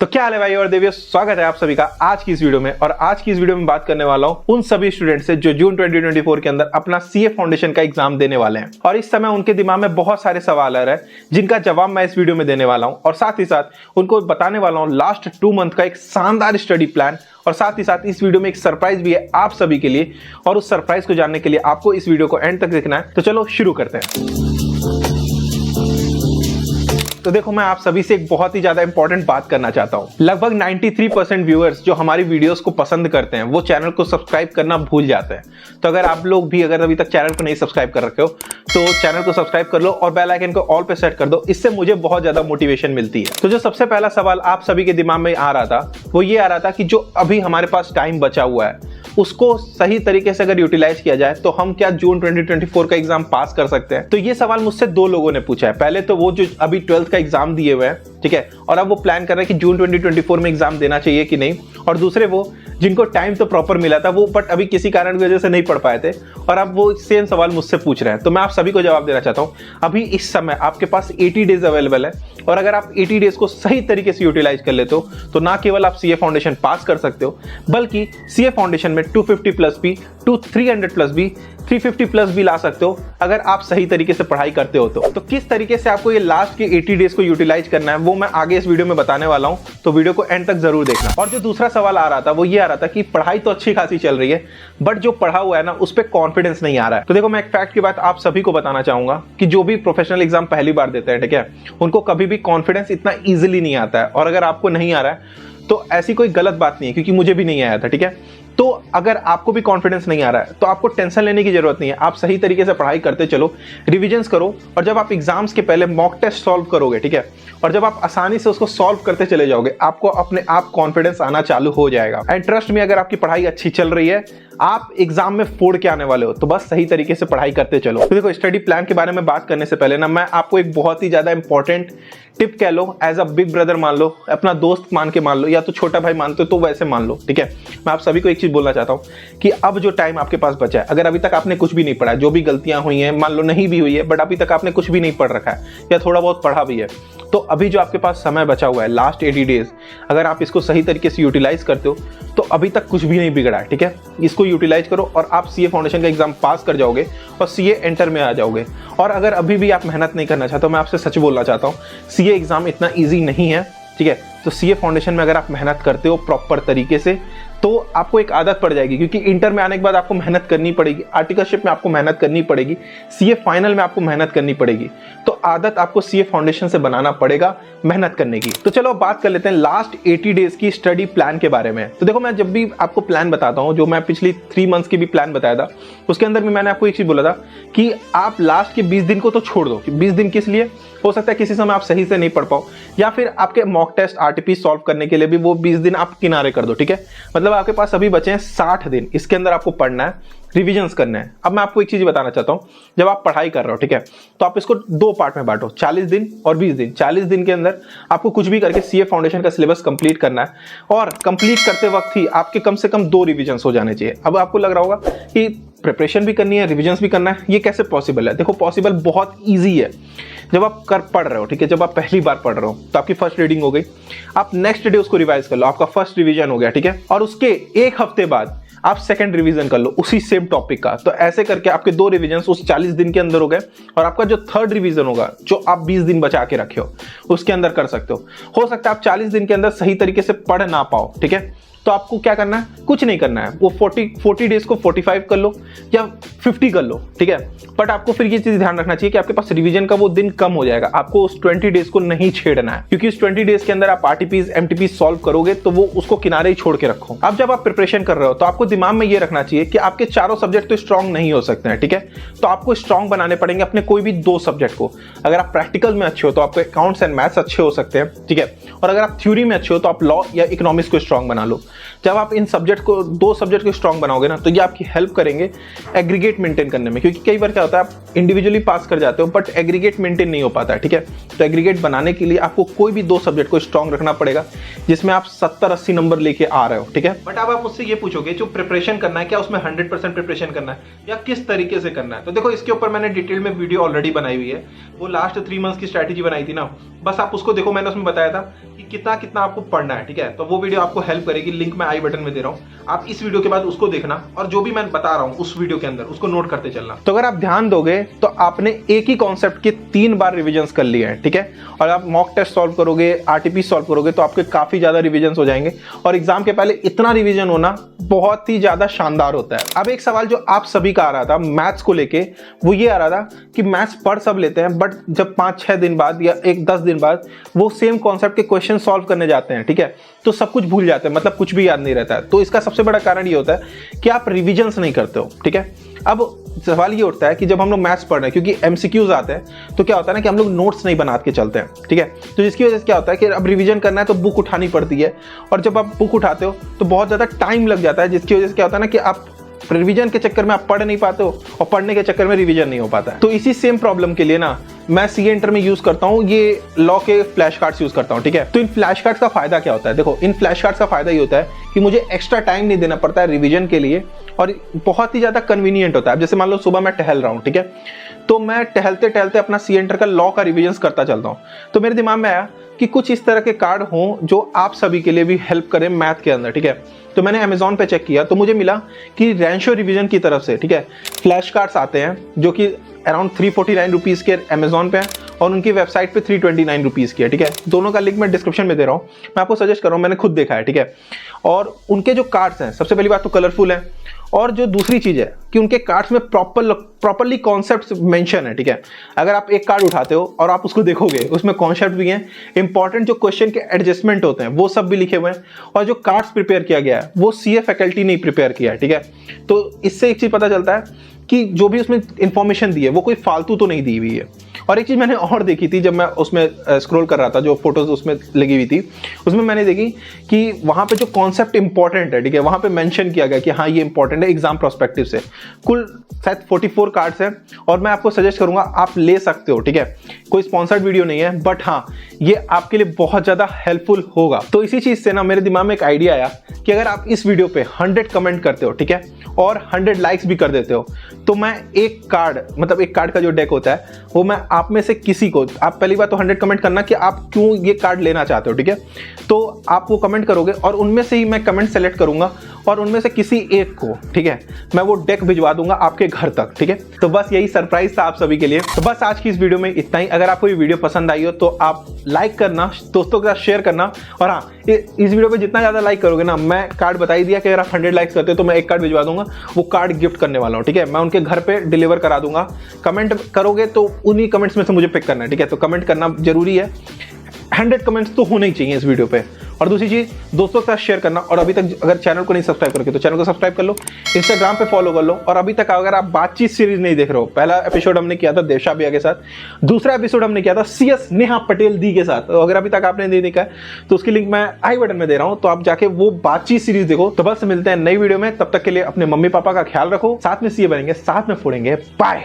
तो क्या हाल है भाई और देवियों, स्वागत है आप सभी का आज की इस वीडियो में। और आज की इस वीडियो में बात करने वाला हूं उन सभी स्टूडेंट से जो जून 2024 के अंदर अपना सीए फाउंडेशन का एग्जाम देने वाले हैं। और इस समय उनके दिमाग में बहुत सारे सवाल आ रहे हैं जिनका जवाब मैं इस वीडियो में देने वाला हूं। और साथ ही साथ उनको बताने वाला हूं लास्ट 2 मंथ का एक शानदार स्टडी प्लान। और साथ ही साथ इस वीडियो में एक सरप्राइज भी है आप सभी के लिए। और उस सरप्राइज को जानने के लिए आपको इस वीडियो को एंड तक देखना है। तो चलो शुरू करते हैं। तो देखो, मैं आप सभी से एक बहुत ही ज्यादा इंपॉर्टेंट बात करना चाहता हूं। लगभग 93% व्यूअर्स जो हमारी वीडियोस को पसंद करते हैं वो चैनल को सब्सक्राइब करना भूल जाते हैं। तो अगर आप लोग भी अगर अभी तक चैनल को नहीं सब्सक्राइब कर रखे हो तो चैनल को सब्सक्राइब कर लो और बेल आइकन को ऑल पे सेट कर दो। इससे मुझे बहुत ज्यादा मोटिवेशन मिलती है। तो जो सबसे पहला सवाल आप सभी के दिमाग में आ रहा था वो ये आ रहा था कि जो अभी हमारे पास टाइम बचा हुआ है उसको सही तरीके से अगर यूटिलाइज किया जाए तो हम क्या जून 2024 का एग्जाम पास कर सकते हैं। तो ये सवाल मुझसे 2 लोगों ने पूछा है। पहले तो वो जो अभी 12th का एग्जाम दिए हुए हैं, ठीक है, और अब वो प्लान कर रहे हैं कि जून 2024 में एग्जाम देना चाहिए कि नहीं। और दूसरे वो जिनको टाइम तो प्रॉपर मिला था वो बट अभी किसी कारण की वजह से नहीं पढ़ पाए थे और अब वो सेम सवाल मुझसे पूछ रहे हैं। तो मैं आप सभी को जवाब देना चाहता हूं, अभी इस समय आपके पास 80 डेज अवेलेबल है। और अगर आप 80 डेज को सही तरीके से यूटिलाइज कर लेते हो तो ना केवल आप सीए फाउंडेशन पास कर सकते हो बल्कि सीए फाउंडेशन में 250 प्लस भी, 300 प्लस भी, 350 प्लस भी ला सकते हो अगर आप सही तरीके से पढ़ाई करते हो। तो किस तरीके से आपको ये लास्ट के 80 डेज को यूटिलाइज करना है वो मैं आगे इस वीडियो में बताने वाला हूं। तो वीडियो को एंड तक जरूर देखना। और जो दूसरा सवाल आ रहा था वो ये आ रहा था कि पढ़ाई तो अच्छी खासी चल रही है बट जो पढ़ा हुआ है ना उस पर कॉन्फिडेंस नहीं आ रहा है। तो देखो, मैं एक फैक्ट की बात आप सभी को बताना चाहूंगा कि जो भी प्रोफेशनल एग्जाम पहली बार देते हैं, ठीक है, उनको कभी भी कॉन्फिडेंस इतना ईजिली नहीं आता है। और अगर आपको नहीं आ रहा है तो ऐसी कोई गलत बात नहीं है, क्योंकि मुझे भी नहीं आया था, ठीक है। तो अगर आपको भी कॉन्फिडेंस नहीं आ रहा है तो आपको टेंशन लेने की जरूरत नहीं है। आप सही तरीके से पढ़ाई करते चलो, रिविजन्स करो और जब आप एग्जाम्स के पहले मॉक टेस्ट सॉल्व करोगे, ठीक है, और जब आप आसानी से उसको सॉल्व करते चले जाओगे आपको अपने आप कॉन्फिडेंस आना चालू हो जाएगा। एंड ट्रस्ट में, अगर आपकी पढ़ाई अच्छी चल रही है आप एग्जाम में फोड़ के आने वाले हो। तो बस सही तरीके से पढ़ाई करते चलो। तो देखो, स्टडी प्लान के बारे में बात करने से पहले ना मैं आपको एक बहुत ही ज्यादा इंपॉर्टेंट टिप कह लो, एज अ बिग ब्रदर मान लो, अपना दोस्त मान के मान लो, या तो छोटा भाई मानते हो तो वैसे मान लो, ठीक है। मैं आप सभी को एक चीज बोलना चाहता हूं कि अब जो टाइम आपके पास बचा है, अगर अभी तक आपने कुछ भी नहीं पढ़ा, जो भी गलतियां हुई हैं, मान लो नहीं भी हुई है बट अभी तक आपने कुछ भी नहीं पढ़ रखा है या थोड़ा बहुत पढ़ा भी है, तो अभी जो आपके पास समय बचा हुआ है लास्ट 80 डेज, अगर आप इसको सही तरीके से यूटिलाइज करते हो तो अभी तक कुछ भी नहीं बिगड़ा है, ठीक है। इसको यूटिलाइज करो और आप सीए फाउंडेशन का एग्जाम पास कर जाओगे और सीए एंटर में आ जाओगे। और अगर अभी भी आप मेहनत नहीं करना चाहते हो, मैं आपसे सच बोलना चाहता हूँ, सीए एग्जाम इतना ईजी नहीं है, ठीक है। तो सीए फाउंडेशन में अगर आप मेहनत करते हो प्रॉपर तरीके से तो आपको एक आदत पड़ जाएगी, क्योंकि इंटर में आने के बाद आपको मेहनत करनी पड़ेगी, आर्टिकलशिप में आपको मेहनत करनी पड़ेगी, सीए फाइनल में आपको मेहनत करनी पड़ेगी। तो आदत आपको सीए फाउंडेशन से बनाना पड़ेगा मेहनत करने की। तो चलो बात कर लेते हैं लास्ट 80 डेज की स्टडी प्लान के बारे में। तो देखो, मैं जब भी आपको प्लान बताता हूं, जो मैं पिछली 3 मंथ्स की भी प्लान बताया था उसके अंदर भी मैंने आपको एक चीज बोला था कि आप लास्ट के 20 दिन को तो छोड़ दो। 20 दिन किस लिए? हो सकता है किसी समय आप सही से नहीं पढ़ पाओ या फिर आपके मॉक टेस्ट आरटीपी सॉल्व करने के लिए भी वो 20 दिन आप किनारे कर दो, ठीक है। मतलब आपके पास अभी बचे हैं 60 दिन, इसके अंदर आपको पढ़ना है, रिविजन्स करना है। अब मैं आपको एक चीज बताना चाहता हूं, जब आप पढ़ाई कर रहे हो, ठीक है, तो आप इसको 2 पार्ट में बांटो, 40 दिन और 20 दिन। 40 दिन के अंदर आपको कुछ भी करके सीए फाउंडेशन का सिलेबस कंप्लीट करना है और कंप्लीट करते वक्त ही आपके कम से कम 2 रिविजन्स हो जाने चाहिए। अब आपको लग रहा होगा कि प्रिपरेशन भी करनी है, रिविजन्स भी करना है, ये कैसे पॉसिबल है? देखो, पॉसिबल बहुत ईजी है। जब आप पढ़ रहे हो, ठीक है, जब आप पहली बार पढ़ रहे हो तो आपकी फर्स्ट रीडिंग हो गई, आप नेक्स्ट डे उसको रिवाइज कर लो, आपका फर्स्ट रिवीजन हो गया, ठीक है। और उसके 1 हफ्ते बाद आप सेकंड रिवीजन कर लो उसी सेम टॉपिक का। तो ऐसे करके आपके 2 रिवीजन उस 40 दिन के अंदर हो गए और आपका जो थर्ड रिवीजन होगा, जो आप 20 दिन बचा के रखे हो, उसके अंदर कर सकते हो सकता है आप 40 दिन के अंदर सही तरीके से पढ़ ना पाओ, ठीक है। तो आपको क्या करना है? कुछ नहीं करना है, वो 40 डेज को 45 कर लो या 50 कर लो, ठीक है। बट आपको फिर ये चीज ध्यान रखना चाहिए कि आपके पास रिवीजन का वो दिन कम हो जाएगा, आपको उस 20 डेज को नहीं छेड़ना है, क्योंकि उस 20 डेज के अंदर आप आरटीपीज एमटीपी सॉल्व करोगे तो वो उसको किनारे ही छोड़ के रखो। अब जब आप प्रिपरेशन कर रहे हो तो आपको दिमाग में ये रखना चाहिए कि आपके चारों सब्जेक्ट तो स्ट्रांग नहीं हो सकते हैं, ठीक है। तो आपको स्ट्रांग बनाने पड़ेंगे अपने कोई भी 2 सब्जेक्ट को। अगर आप प्रैक्टिकल में अच्छे हो तो आपको अकाउंट्स एंड मैथ्स अच्छे हो सकते हैं, ठीक है। और अगर आप थ्योरी में अच्छे हो तो आप लॉ या इकोनॉमिक्स को स्ट्रांग बना लो। जब आप इन सब्जेक्ट को 2 सब्जेक्ट को स्ट्रांग बनाओगे ना तो ये आपकी हेल्प करेंगे एग्रीगेट मेंटेन करने में, क्योंकि कई बार क्या होता है आप इंडिविजुअली पास कर जाते हो बट एग्रीगेट मेंटेन नहीं हो पाता है, ठीक है। तो एग्रीगेट बनाने के लिए आपको कोई भी 2 सब्जेक्ट को स्ट्रांग रखना पड़ेगा जिसमें आप 70-80 नंबर लेके आ रहे हो, ठीक है। बट अब आप मुझसे ये पूछोगे जो प्रिपरेशन करना है क्या उसमें 100% प्रिपरेशन करना है या किस तरीके से करना है। तो देखो इसके ऊपर मैंने डिटेल में वीडियो ऑलरेडी बनाई हुई है, वो लास्ट 3 मंथ्स की स्ट्रैटेजी बनाई थी ना, बस आप उसको देखो। मैंने उसमें बताया था कि कितना कितना आपको पढ़ना है, ठीक है। तो वो वीडियो आपको हेल्प करेगी, लिंक मैं आई बटन में दे रहा हूँ, आप इस वीडियो के बाद उसको देखना और जो भी मैं बता रहा हूँ उस वीडियो के अंदर उसको नोट करते चलना। तो अगर आप ध्यान दोगे तो आपने एक ही कॉन्सेप्ट के 3 बार रिविजन्स कर लिए हैं, ठीक है। और आप मॉक टेस्ट सॉल्व करोगे, आरटीपी सॉल्व करोगे तो आपके काफी ज्यादा रिविजन्स हो जाएंगे और एग्जाम के पहले इतना रिविजन होना बहुत ही ज्यादा शानदार होता है। अब एक सवाल जो आप सभी का आ रहा था मैथ्स को लेके, वो ये आ रहा था कि मैथ्स पढ़ सब लेते हैं बट जब 5-6 दिन बाद या 10 दिन बाद वो सेम कॉन्सेप्ट के क्वेश्चन सॉल्व करने जाते हैं, ठीक है, तो सब कुछ भूल जाते हैं, मतलब कुछ भी याद नहीं रहता है। तो इसका सबसे बड़ा कारण ये होता है कि आप रिविजन्स नहीं करते हो, ठीक है। अब सवाल ये उठता है कि जब हम लोग मैथ्स पढ़ रहे हैं, क्योंकि एमसीक्यूज आते हैं, तो क्या होता है ना कि हम लोग नोट्स नहीं बना के चलते हैं, ठीक है। तो जिसकी वजह से क्या होता है कि अब रिवीजन करना है तो बुक उठानी पड़ती है और जब आप बुक उठाते हो तो बहुत ज़्यादा टाइम लग जाता है, जिसकी वजह से क्या होता है ना कि आप रिवीजन के चक्कर में आप पढ़ नहीं पाते हो और पढ़ने के चक्कर में रिवीजन नहीं हो पाता है। तो इसी सेम प्रॉब्लम के लिए ना मैं सीए इंटर में यूज करता हूँ ये लॉ के फ्लैश कार्ड्स यूज करता हूँ, ठीक है। तो इन फ्लैश कार्ड्स का फायदा क्या होता है, देखो इन फ्लैश कार्ड्स का फायदा ये होता है कि मुझे एक्स्ट्रा टाइम नहीं देना पड़ता है रिवीजन के लिए और बहुत ही ज्यादा कन्वीनियंट होता है। जैसे मान लो सुबह मैं टहल रहा हूँ, ठीक है, तो मैं टहलते टहलते अपना सीए इंटर का लॉ का रिवीजन करता चलता हूँ। तो मेरे दिमाग में आया कि कुछ इस तरह के कार्ड हों जो आप सभी के लिए भी हेल्प करें मैथ के अंदर, ठीक है। तो मैंने अमेजोन पे चेक किया तो मुझे मिला कि रैंशो रिवीजन की तरफ से, ठीक है, फ्लैश कार्ड्स आते हैं जो कि अराउंड 349 रुपीज़ के अमेजोन पे हैं और उनकी वेबसाइट पे 329 रुपीज़ की है, ठीक है। दोनों का लिंक मैं डिस्क्रिप्शन में दे रहा हूँ, मैं आपको सजेस्ट कर रहा हूँ, मैंने खुद देखा है, ठीक है। और उनके जो कार्ड्स हैं, सबसे पहली बात तो कलरफुल है और जो दूसरी चीज़ है कि उनके कार्ड्स में प्रॉपरली कॉन्सेप्ट्स मेंशन है, ठीक है। अगर आप एक कार्ड उठाते हो और आप उसको देखोगे उसमें कॉन्सेप्ट भी हैं, इंपॉर्टेंट जो क्वेश्चन के एडजस्टमेंट होते हैं वो सब भी लिखे हुए हैं और जो कार्ड्स प्रिपेयर किया गया है वो सीए फैकल्टी ने प्रिपेयर किया है, ठीक है। तो इससे एक चीज़ पता चलता है कि जो भी उसमें इंफॉर्मेशन दी है वो कोई फालतू तो नहीं दी हुई है। और एक चीज़ मैंने और देखी थी जब मैं उसमें स्क्रॉल कर रहा था, जो फोटोज उसमें लगी हुई थी उसमें मैंने देखी कि वहाँ पे जो कॉन्सेप्ट इंपॉर्टेंट है, ठीक है, वहाँ पे मेंशन किया गया कि हाँ ये इंपॉर्टेंट है एग्जाम प्रोस्पेक्टिव से। कुल शायद 44 कार्ड्स हैं और मैं आपको सजेस्ट करूंगा आप ले सकते हो, ठीक है। कोई स्पॉन्सर्ड वीडियो नहीं है बट हाँ ये आपके लिए बहुत ज़्यादा हेल्पफुल होगा। तो इसी चीज़ से ना मेरे दिमाग में एक आइडिया आया कि अगर आप इस वीडियो पे 100 कमेंट करते हो, ठीक है, और 100 लाइक्स भी कर देते हो तो मैं एक कार्ड, मतलब एक कार्ड का जो डेक होता है वो मैं आप में से किसी को, आप पहली बात तो 100 कमेंट करना कि आप क्यों ये कार्ड लेना चाहते हो, ठीक है। तो आप वो कमेंट करोगे और उनमें से ही मैं कमेंट सेलेक्ट करूंगा और उनमें से किसी एक को, ठीक है, मैं वो डेक भिजवा दूंगा आपके घर तक, ठीक है। तो बस यही सरप्राइज था आप सभी के लिए। तो बस आज की इस वीडियो में इतना ही। अगर आपको ये वीडियो पसंद आई हो तो आप लाइक करना, दोस्तों के साथ शेयर करना और हाँ इस वीडियो पे जितना ज़्यादा लाइक करोगे ना, मैं कार्ड बता ही दिया कि अगर आप 100 लाइक्स करते हो तो मैं एक कार्ड भिजवा दूंगा, वो कार्ड गिफ्ट करने वाला हूँ, ठीक है। मैं उनके घर पे डिलीवर करा दूंगा। कमेंट करोगे तो उन्हीं कमेंट्स में से मुझे पिक करना है, ठीक है। तो कमेंट करना जरूरी है, 100 कमेंट्स तो होने ही चाहिए इस वीडियो पे। और दूसरी चीज दोस्तों के साथ शेयर करना और अभी तक अगर चैनल को नहीं सब्सक्राइब करोगे तो चैनल को सब्सक्राइब कर लो, इंस्टाग्राम पे फॉलो कर लो। और अभी तक अगर आप बातचीत सीरीज नहीं देख रहे हो, पहला एपिसोड हमने किया था देवशा भैया के साथ, दूसरा एपिसोड हमने किया था सीएस नेहा पटेल दी के साथ। तो अगर अभी तक आपने नहीं देखा है तो उसकी लिंक मैं आई बटन में दे रहा हूँ, तो आप जाके वो बातचीत सीरीज देखो। तो बस मिलते हैं नई वीडियो में, तब तक के लिए अपने मम्मी पापा का ख्याल रखो, साथ में सीए बनेंगे, साथ में फोड़ेंगे, बाय।